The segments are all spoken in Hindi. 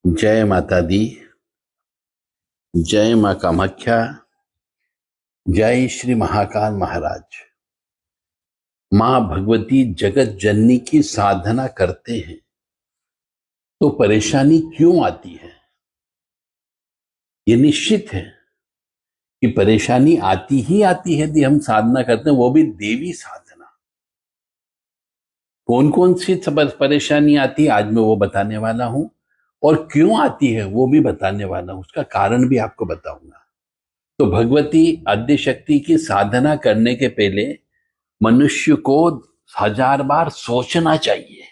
जय माता दी। जय माँ कामाख्या। जय श्री महाकाल महाराज। माँ भगवती जगत जननी की साधना करते हैं तो परेशानी क्यों आती है? ये निश्चित है कि परेशानी आती ही आती है यदि हम साधना करते हैं, वो भी देवी साधना। कौन कौन सी परेशानी आती है आज मैं वो बताने वाला हूं, और क्यों आती है वो भी बताने वाला हूं, उसका कारण भी आपको बताऊंगा। तो भगवती आद्य शक्ति की साधना करने के पहले मनुष्य को 1000 बार सोचना चाहिए।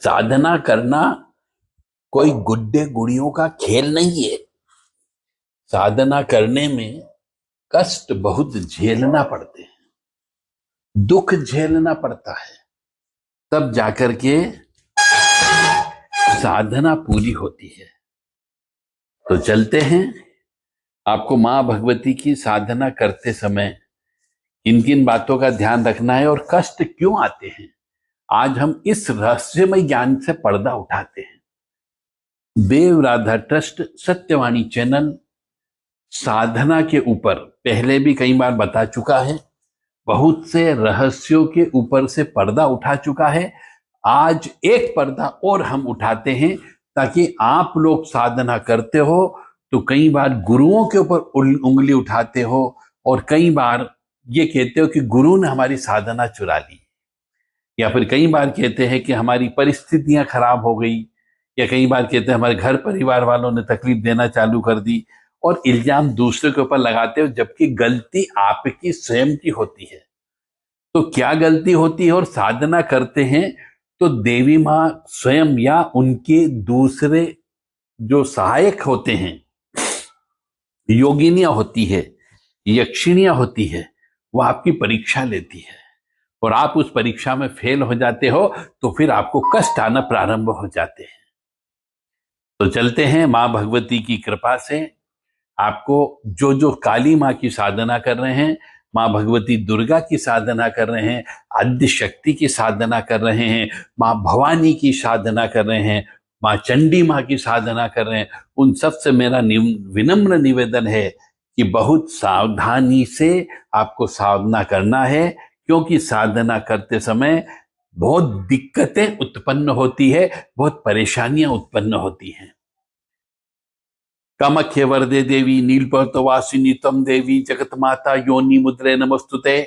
साधना करना कोई गुड्डे गुड़ियों का खेल नहीं है। साधना करने में कष्ट बहुत झेलना पड़ते हैं, दुख झेलना पड़ता है, तब जाकर के साधना पूरी होती है। तो चलते हैं, आपको मां भगवती की साधना करते समय किन किन बातों का ध्यान रखना है और कष्ट क्यों आते हैं, आज हम इस रहस्यमय ज्ञान से पर्दा उठाते हैं। देव राधा ट्रस्ट सत्यवाणी चैनल साधना के ऊपर पहले भी कई बार बता चुका है, बहुत से रहस्यों के ऊपर से पर्दा उठा चुका है। आज एक पर्दा और हम उठाते हैं ताकि आप लोग साधना करते हो तो कई बार गुरुओं के ऊपर उंगली उठाते हो और कई बार ये कहते हो कि गुरु ने हमारी साधना चुरा ली, या फिर कई बार कहते हैं कि हमारी परिस्थितियां खराब हो गई, या कई बार कहते हैं हमारे घर परिवार वालों ने तकलीफ देना चालू कर दी, और इल्जाम दूसरे के ऊपर लगाते हो, जबकि गलती आपकी स्वयं की होती है। तो क्या गलती होती है? और साधना करते हैं तो देवी मां स्वयं या उनके दूसरे जो सहायक होते हैं, योगिनियां होती है, यक्षिणियां होती है, वो आपकी परीक्षा लेती है, और आप उस परीक्षा में फेल हो जाते हो तो फिर आपको कष्ट आना प्रारंभ हो जाते हैं। तो चलते हैं, मां भगवती की कृपा से आपको जो जो काली मां की साधना कर रहे हैं, मां भगवती दुर्गा की साधना कर रहे हैं, आद्य शक्ति की साधना कर रहे हैं, मां भवानी की साधना कर रहे हैं, मां चंडी मां की साधना कर रहे हैं, उन सब से मेरा विनम्र निवेदन है कि बहुत सावधानी से आपको साधना करना है, क्योंकि साधना करते समय बहुत दिक्कतें उत्पन्न होती है, बहुत परेशानियां उत्पन्न होती हैं। कामाख्ये वरदे देवी नीलपर्वतवासिनी तम देवी जगत माता योनि मुद्रे नमस्तुते।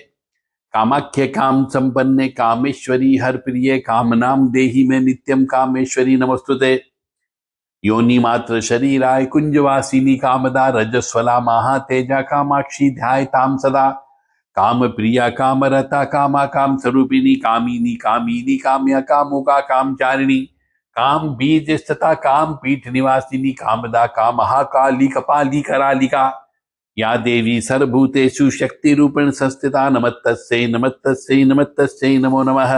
कामाख्ये काम संपन्ने कामेश्वरी हर प्रिय कामनाम देहि में नित्यम कामेश्वरी नमस्तुते। योनि मात्र शरीराय कुंजवासिनी कामदा रजस्वला महा तेजा कामाक्षी ध्याय ताम सदा। काम प्रिया कामरता कामा काम स्वरूपिणी कामिनी कामिनी काम्या कामुका कामचारिणी काम बीज तथा काम पीठ निवासिनी कामदा कामहा काली कपाली करालिका। या देवी सर्वभूतेषु शक्ति रूपेण संस्थिता नमस्तस्यै नमस्तस्यै नमस्तस्यै नमो नमः।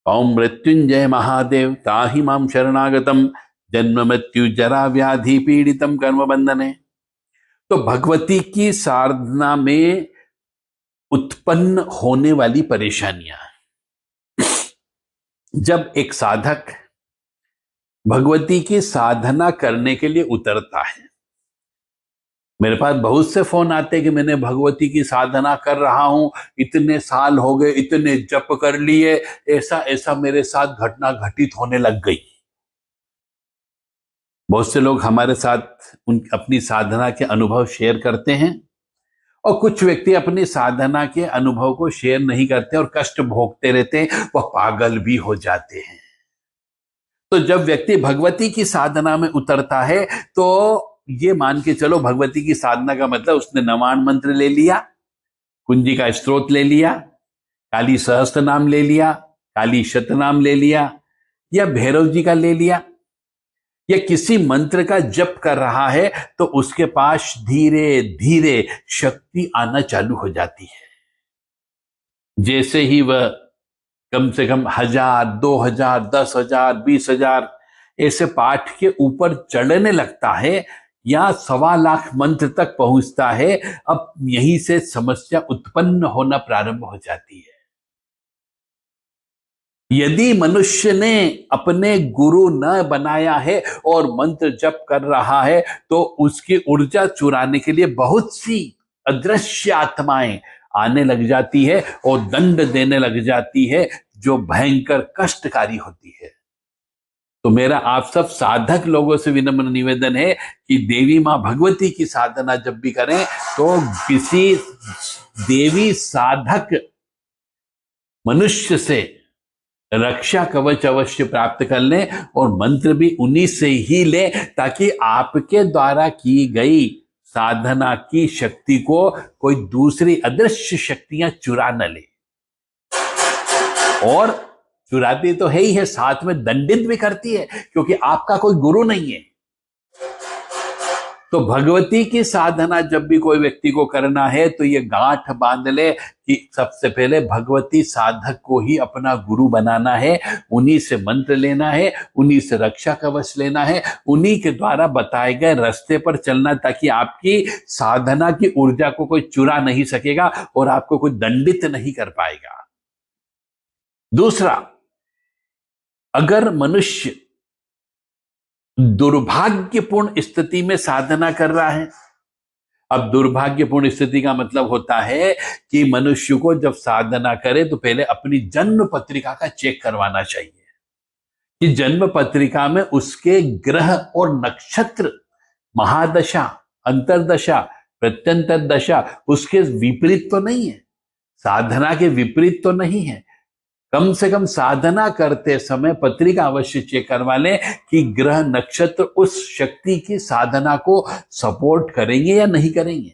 ओम मृत्युंजय महादेव ताहि मां शरणागतम जन्म मृत्यु जरा व्याधि पीड़ितम कर्म बंधने। तो भगवती की साधना में उत्पन्न होने वाली परेशानियां, जब एक साधक भगवती की साधना करने के लिए उतरता है, मेरे पास बहुत से फोन आते हैं कि मैंने भगवती की साधना कर रहा हूं, इतने साल हो गए, इतने जप कर लिए, ऐसा ऐसा मेरे साथ घटना घटित होने लग गई। बहुत से लोग हमारे साथ अपनी साधना के अनुभव शेयर करते हैं, और कुछ व्यक्ति अपनी साधना के अनुभव को शेयर नहीं करते और कष्ट भोगते रहते हैं, वह पागल भी हो जाते हैं। तो जब व्यक्ति भगवती की साधना में उतरता है तो ये मान के चलो, भगवती की साधना का मतलब उसने नवान मंत्र ले लिया, कुंजी का स्त्रोत ले लिया, काली सहस्त्र नाम ले लिया, काली शतनाम ले लिया, या भैरव जी का ले लिया, या किसी मंत्र का जप कर रहा है तो उसके पास धीरे धीरे शक्ति आना चालू हो जाती है। जैसे ही वह कम से कम 1000, 2000, 10,000, 20,000 ऐसे पाठ के ऊपर चढ़ने लगता है, या 1.25 लाख मंत्र तक पहुंचता है, अब यहीं से समस्या उत्पन्न होना प्रारंभ हो जाती है। यदि मनुष्य ने अपने गुरु न बनाया है और मंत्र जप कर रहा है तो उसकी ऊर्जा चुराने के लिए बहुत सी अदृश्य आत्माएं आने लग जाती है और दंड देने लग जाती है, जो भयंकर कष्टकारी होती है। तो मेरा आप सब साधक लोगों से विनम्र निवेदन है कि देवी मां भगवती की साधना जब भी करें तो किसी देवी साधक मनुष्य से रक्षा कवच अवश्य प्राप्त कर लें और मंत्र भी उन्हीं से ही लें, ताकि आपके द्वारा की गई साधना की शक्ति को कोई दूसरी अदृश्य शक्तियां चुरा न ले। और चुराती तो है ही है, साथ में दंडित भी करती है, क्योंकि आपका कोई गुरु नहीं है। तो भगवती की साधना जब भी कोई व्यक्ति को करना है तो ये गांठ बांध ले कि सबसे पहले भगवती साधक को ही अपना गुरु बनाना है, उन्हीं से मंत्र लेना है, उन्हीं से रक्षा कवच लेना है, उन्हीं के द्वारा बताए गए रास्ते पर चलना, ताकि आपकी साधना की ऊर्जा को कोई चुरा नहीं सकेगा और आपको कोई दंडित नहीं कर पाएगा। दूसरा, अगर मनुष्य दुर्भाग्यपूर्ण स्थिति में साधना कर रहा है, अब दुर्भाग्यपूर्ण स्थिति का मतलब होता है कि मनुष्य को जब साधना करे तो पहले अपनी जन्म पत्रिका का चेक करवाना चाहिए कि जन्म पत्रिका में उसके ग्रह और नक्षत्र, महादशा, अंतरदशा, प्रत्यंतर दशा उसके विपरीत तो नहीं है, साधना के विपरीत तो नहीं है। कम से कम साधना करते समय पत्रिका अवश्य चेक करवा लें कि ग्रह नक्षत्र उस शक्ति की साधना को सपोर्ट करेंगे या नहीं करेंगे,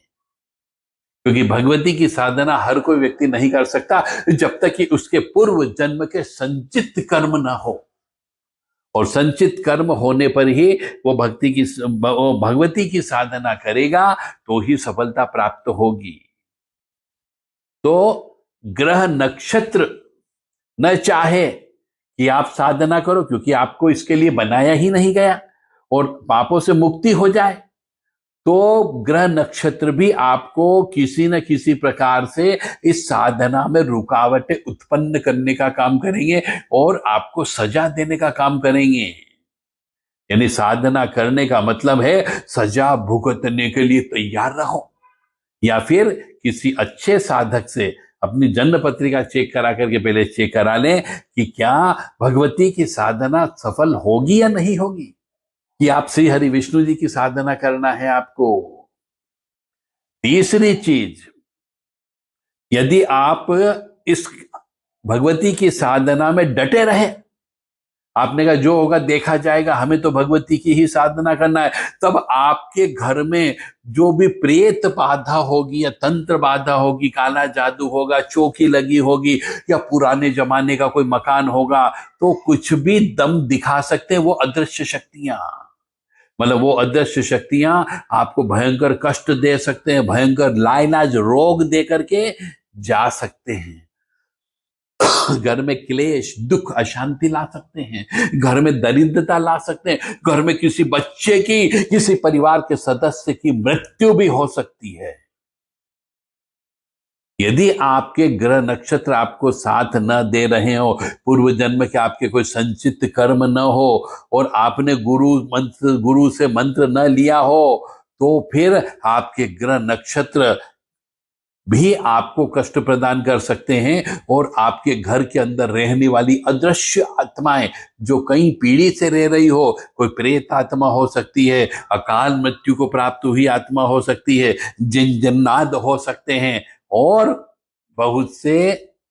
क्योंकि भगवती की साधना हर कोई व्यक्ति नहीं कर सकता जब तक कि उसके पूर्व जन्म के संचित कर्म ना हो, और संचित कर्म होने पर ही वो भगवती की साधना करेगा तो ही सफलता प्राप्त होगी। तो ग्रह नक्षत्र न चाहे कि आप साधना करो, क्योंकि आपको इसके लिए बनाया ही नहीं गया, और पापों से मुक्ति हो जाए, तो ग्रह नक्षत्र भी आपको किसी न किसी प्रकार से इस साधना में रुकावटें उत्पन्न करने का काम करेंगे और आपको सजा देने का काम करेंगे। यानी साधना करने का मतलब है सजा भुगतने के लिए तैयार रहो, या फिर किसी अच्छे साधक से अपनी जन्म पत्रिका चेक करा करके पहले चेक करा लें कि क्या भगवती की साधना सफल होगी या नहीं होगी, कि आप श्री हरि विष्णु जी की साधना करना है आपको। तीसरी चीज, यदि आप इस भगवती की साधना में डटे रहे, आपने कहा जो होगा देखा जाएगा, हमें तो भगवती की ही साधना करना है, तब आपके घर में जो भी प्रेत बाधा होगी या तंत्र बाधा होगी, काला जादू होगा, चौकी लगी होगी, या पुराने जमाने का कोई मकान होगा, तो कुछ भी दम दिखा सकते हैं वो अदृश्य शक्तियां। मतलब वो अदृश्य शक्तियां आपको भयंकर कष्ट दे सकते हैं, भयंकर लाइलाज रोग दे करके जा सकते हैं, घर में क्लेश, दुख, अशांति ला सकते हैं, घर में दरिद्रता ला सकते हैं, घर में किसी बच्चे की, किसी परिवार के सदस्य की मृत्यु भी हो सकती है। यदि आपके ग्रह नक्षत्र आपको साथ न दे रहे हो, पूर्व जन्म के आपके कोई संचित कर्म न हो, और आपने गुरु से मंत्र न लिया हो, तो फिर आपके ग्रह नक्षत्र भी आपको कष्ट प्रदान कर सकते हैं, और आपके घर के अंदर रहने वाली अदृश्य आत्माएं जो कई पीढ़ी से रह रही हो, कोई प्रेत आत्मा हो सकती है, अकाल मृत्यु को प्राप्त हुई आत्मा हो सकती है, जिन्नाद हो सकते हैं, और बहुत से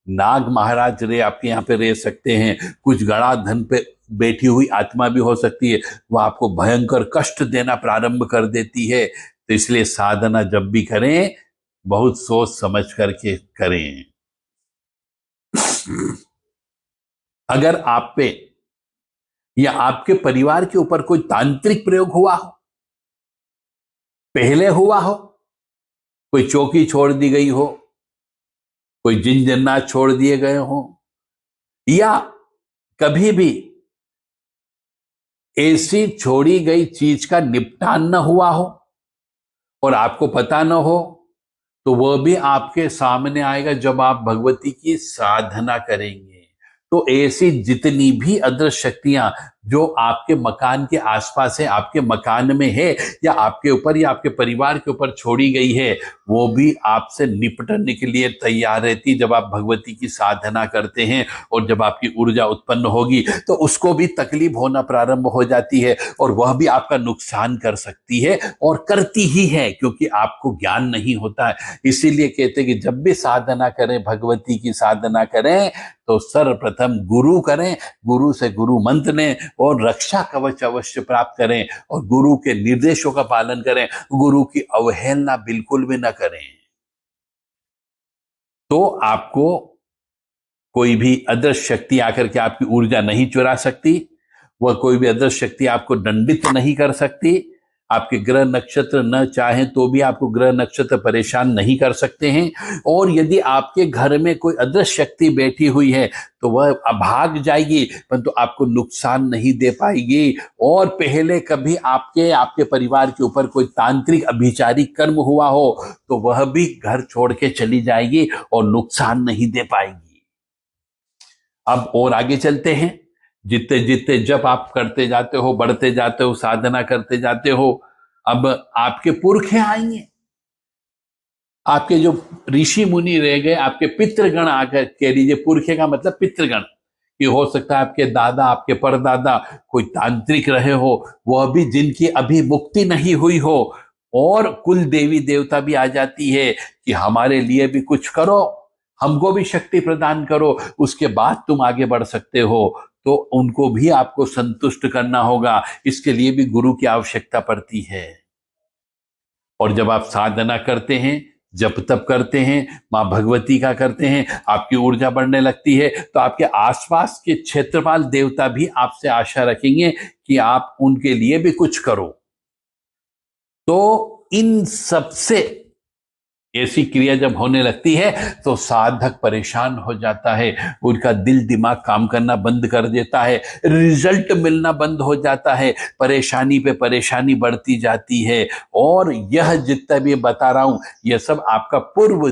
नाग महाराज आपके यहाँ पे रह सकते हैं, कुछ गड़ा धन पे बैठी हुई आत्मा भी हो सकती है, वह आपको भयंकर कष्ट देना प्रारंभ कर देती है। तो इसलिए साधना जब भी करें बहुत सोच समझ करके करें। अगर आप पे या आपके परिवार के ऊपर कोई तांत्रिक प्रयोग हुआ हो, पहले हुआ हो, कोई चौकी छोड़ दी गई हो, कोई जिन जन्नात छोड़ दिए गए हो, या कभी भी ऐसी छोड़ी गई चीज का निपटान न हुआ हो और आपको पता न हो, तो वह भी आपके सामने आएगा जब आप भगवती की साधना करेंगे। तो ऐसी जितनी भी अदृश्य शक्तियां जो आपके मकान के आसपास है, आपके मकान में है, या आपके ऊपर या आपके परिवार के ऊपर छोड़ी गई है, वो भी आपसे निपटने के लिए तैयार रहती। जब आप भगवती की साधना करते हैं और जब आपकी ऊर्जा उत्पन्न होगी तो उसको भी तकलीफ होना प्रारंभ हो जाती है और वह भी आपका नुकसान कर सकती है और करती ही है, क्योंकि आपको ज्ञान नहीं होता है। इसीलिए कहते हैं कि जब भी साधना करें, भगवती की साधना करें, तो सर्वप्रथम गुरु करें, गुरु से गुरु मंत्र लें और रक्षा कवच अवश्य प्राप्त करें और गुरु के निर्देशों का पालन करें, गुरु की अवहेलना बिल्कुल भी न करें। तो आपको कोई भी अदृश्य शक्ति आकर के आपकी ऊर्जा नहीं चुरा सकती, वह कोई भी अदृश्य शक्ति आपको दंडित नहीं कर सकती। आपके ग्रह नक्षत्र न चाहें तो भी आपको ग्रह नक्षत्र परेशान नहीं कर सकते हैं। और यदि आपके घर में कोई अदृश्य शक्ति बैठी हुई है तो वह भाग जाएगी, परंतु आपको नुकसान नहीं दे पाएगी। और पहले कभी आपके परिवार के ऊपर कोई तांत्रिक अभिचारी कर्म हुआ हो तो वह भी घर छोड़ के चली जाएगी और नुकसान नहीं दे पाएगी। अब और आगे चलते हैं। जितने जितने जब आप करते जाते हो, बढ़ते जाते हो, साधना करते जाते हो, अब आपके पुरखे आएंगे, आपके जो ऋषि मुनि रह गए, आपके पितृगण आकर, कह लीजिए पुरखे का मतलब पितृगण, कि हो सकता है आपके दादा, आपके परदादा कोई तांत्रिक रहे हो, वह भी जिनकी अभी मुक्ति नहीं हुई हो, और कुल देवी देवता भी आ जाती है कि हमारे लिए भी कुछ करो, हमको भी शक्ति प्रदान करो, उसके बाद तुम आगे बढ़ सकते हो। तो उनको भी आपको संतुष्ट करना होगा, इसके लिए भी गुरु की आवश्यकता पड़ती है। और जब आप साधना करते हैं, जप तप करते हैं, मां भगवती का करते हैं, आपकी ऊर्जा बढ़ने लगती है, तो आपके आसपास के क्षेत्रपाल देवता भी आपसे आशा रखेंगे कि आप उनके लिए भी कुछ करो। तो इन सबसे ऐसी क्रिया जब होने लगती है तो साधक परेशान हो जाता है, उनका दिल दिमाग काम करना बंद कर देता है, रिजल्ट मिलना बंद हो जाता है, परेशानी पे परेशानी बढ़ती जाती है। और यह जितना भी बता रहा हूं, यह सब आपका पूर्व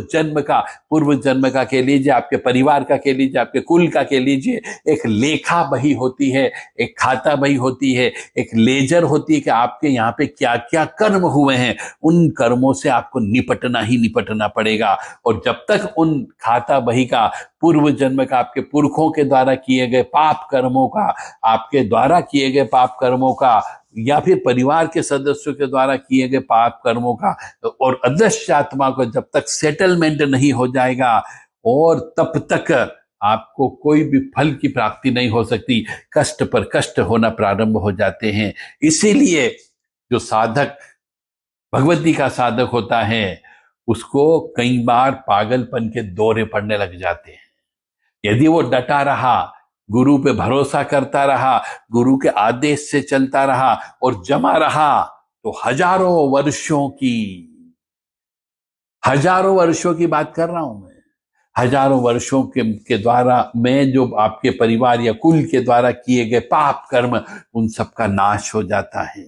जन्म का कह लीजिए, आपके परिवार का कह लीजिए, आपके कुल का कह लीजिए, एक लेखा बही होती है, एक खाता बही होती है, एक लेजर होती है कि आपके यहाँ पे क्या क्या कर्म हुए हैं, उन कर्मों से आपको निपटना पड़ेगा। और जब तक उन खाता बही का, पूर्व जन्म का, आपके पुरखों के द्वारा किए गए पाप कर्मों का, आपके द्वारा किए गए पाप कर्मों का, या फिर परिवार के सदस्यों के द्वारा किए गए पाप कर्मों का, और अदृश्य आत्मा को जब तक सेटलमेंट नहीं हो जाएगा, और तब तक आपको कोई भी फल की प्राप्ति नहीं हो सकती, कष्ट पर कष्ट होना प्रारंभ हो जाते हैं। इसीलिए जो साधक, भगवती का साधक होता है, उसको कई बार पागलपन के दौरे पड़ने लग जाते हैं। यदि वो डटा रहा, गुरु पे भरोसा करता रहा, गुरु के आदेश से चलता रहा और जमा रहा, तो हजारों वर्षों की बात कर रहा हूं मैं, हजारों वर्षों के द्वारा मैं जो आपके परिवार या कुल के द्वारा किए गए पाप कर्म, उन सबका नाश हो जाता है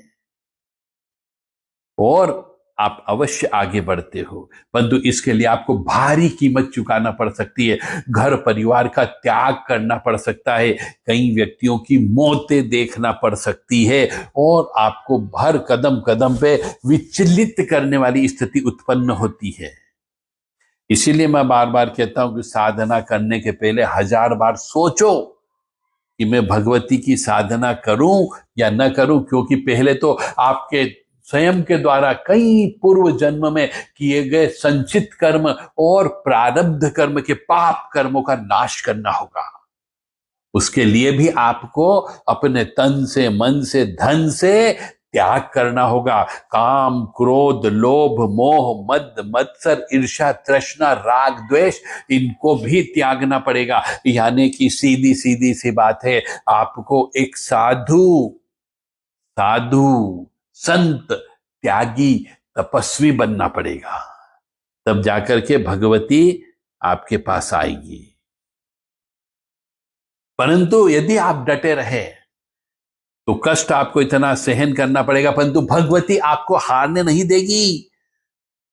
और आप अवश्य आगे बढ़ते हो। परंतु इसके लिए आपको भारी कीमत चुकाना पड़ सकती है, घर परिवार का त्याग करना पड़ सकता है, कई व्यक्तियों की मौतें देखना पड़ सकती है, और आपको हर कदम कदम पे विचलित करने वाली स्थिति उत्पन्न होती है। इसीलिए मैं बार बार कहता हूं कि साधना करने के पहले 1000 बार सोचो कि मैं भगवती की साधना करूं या न करूं, क्योंकि पहले तो आपके स्वयं के द्वारा कई पूर्व जन्म में किए गए संचित कर्म और प्रारब्ध कर्म के पाप कर्मों का नाश करना होगा। उसके लिए भी आपको अपने तन से, मन से, धन से त्याग करना होगा। काम, क्रोध, लोभ, मोह, मद, मत्सर, ईर्ष्या, तृष्णा, राग, द्वेष, इनको भी त्यागना पड़ेगा। यानी कि सीधी सीधी सी बात है, आपको एक साधु संत, त्यागी, तपस्वी बनना पड़ेगा, तब जाकर के भगवती आपके पास आएगी। परंतु यदि आप डटे रहे तो कष्ट आपको इतना सहन करना पड़ेगा, परंतु भगवती आपको हारने नहीं देगी।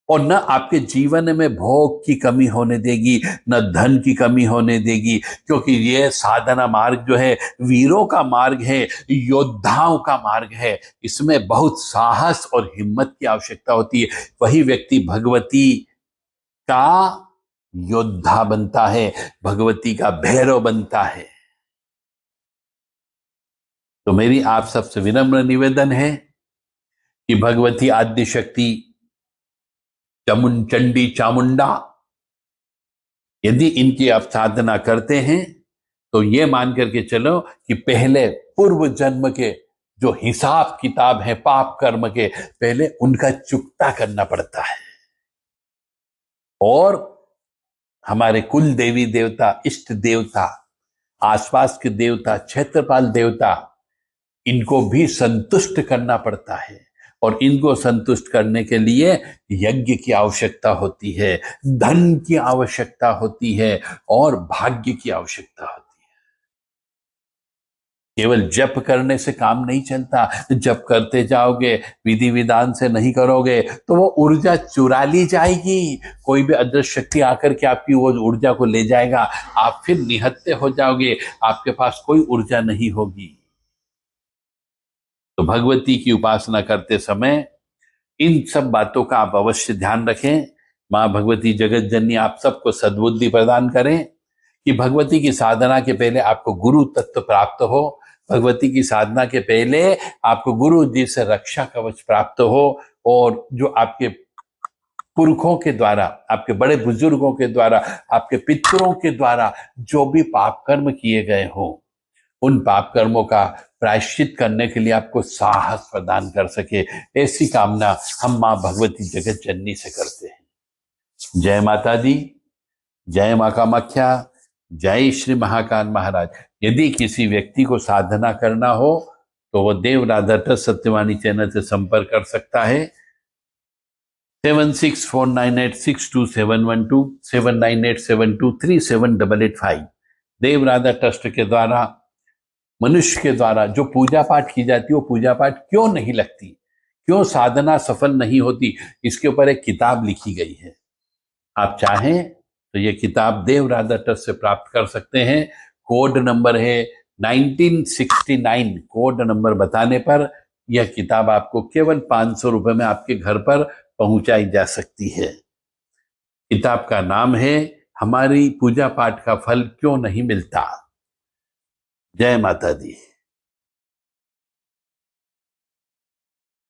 और न आपके जीवन में भोग की कमी होने देगी, न धन की कमी होने देगी, क्योंकि ये साधना मार्ग जो है वीरों का मार्ग है, योद्धाओं का मार्ग है। इसमें बहुत साहस और हिम्मत की आवश्यकता होती है। वही व्यक्ति भगवती का योद्धा बनता है, भगवती का भैरव बनता है। तो मेरी आप सबसे विनम्र निवेदन है कि भगवती आद्य शक्ति चंडी चामुंडा, यदि इनकी आप साधना करते हैं तो ये मान करके चलो कि पहले पूर्व जन्म के जो हिसाब किताब है पाप कर्म के, पहले उनका चुकता करना पड़ता है। और हमारे कुल देवी देवता, इष्ट देवता, आसपास के देवता, क्षेत्रपाल देवता, इनको भी संतुष्ट करना पड़ता है। और इनको संतुष्ट करने के लिए यज्ञ की आवश्यकता होती है, धन की आवश्यकता होती है और भाग्य की आवश्यकता होती है। केवल जप करने से काम नहीं चलता। जप करते जाओगे, विधि विधान से नहीं करोगे तो वो ऊर्जा चुरा ली जाएगी। कोई भी अदृश्य शक्ति आकर के आपकी वो ऊर्जा को ले जाएगा, आप फिर निहत्थे हो जाओगे, आपके पास कोई ऊर्जा नहीं होगी। तो भगवती की उपासना करते समय इन सब बातों का आप अवश्य ध्यान रखें। मां भगवती जगत जननी आप सबको सद्बुद्धि प्रदान करें कि भगवती की साधना के पहले आपको गुरु तत्व प्राप्त हो, भगवती की साधना के पहले आपको गुरु जी से रक्षा कवच प्राप्त हो, और जो आपके पुरखों के द्वारा, आपके बड़े बुजुर्गों के द्वारा, आपके पितरों के द्वारा जो भी पाप कर्म किए गए हो, उन पाप कर्मों का प्रायश्चित करने के लिए आपको साहस प्रदान कर सके, ऐसी कामना हम मां भगवती जगत जननी से करते हैं। जय माता दी, जय मां कामाख्या, जय श्री महाकाल महाराज। यदि किसी व्यक्ति को साधना करना हो तो वो देव राधा ट्रस्ट सत्यवाणी चैनल से संपर्क कर सकता है। 7649862712 7987237885। देव राधा ट्रस्ट के द्वारा, मनुष्य के द्वारा जो पूजा पाठ की जाती है वो पूजा पाठ क्यों नहीं लगती, क्यों साधना सफल नहीं होती, इसके ऊपर एक किताब लिखी गई है। आप चाहें तो ये किताब देव राधा ट्रस्ट से प्राप्त कर सकते हैं। कोड नंबर है 1969। कोड नंबर बताने पर यह किताब आपको केवल 500 रुपए में आपके घर पर पहुंचाई जा सकती है। किताब का नाम है हमारी पूजा पाठ का फल क्यों नहीं मिलता। जय माता दी।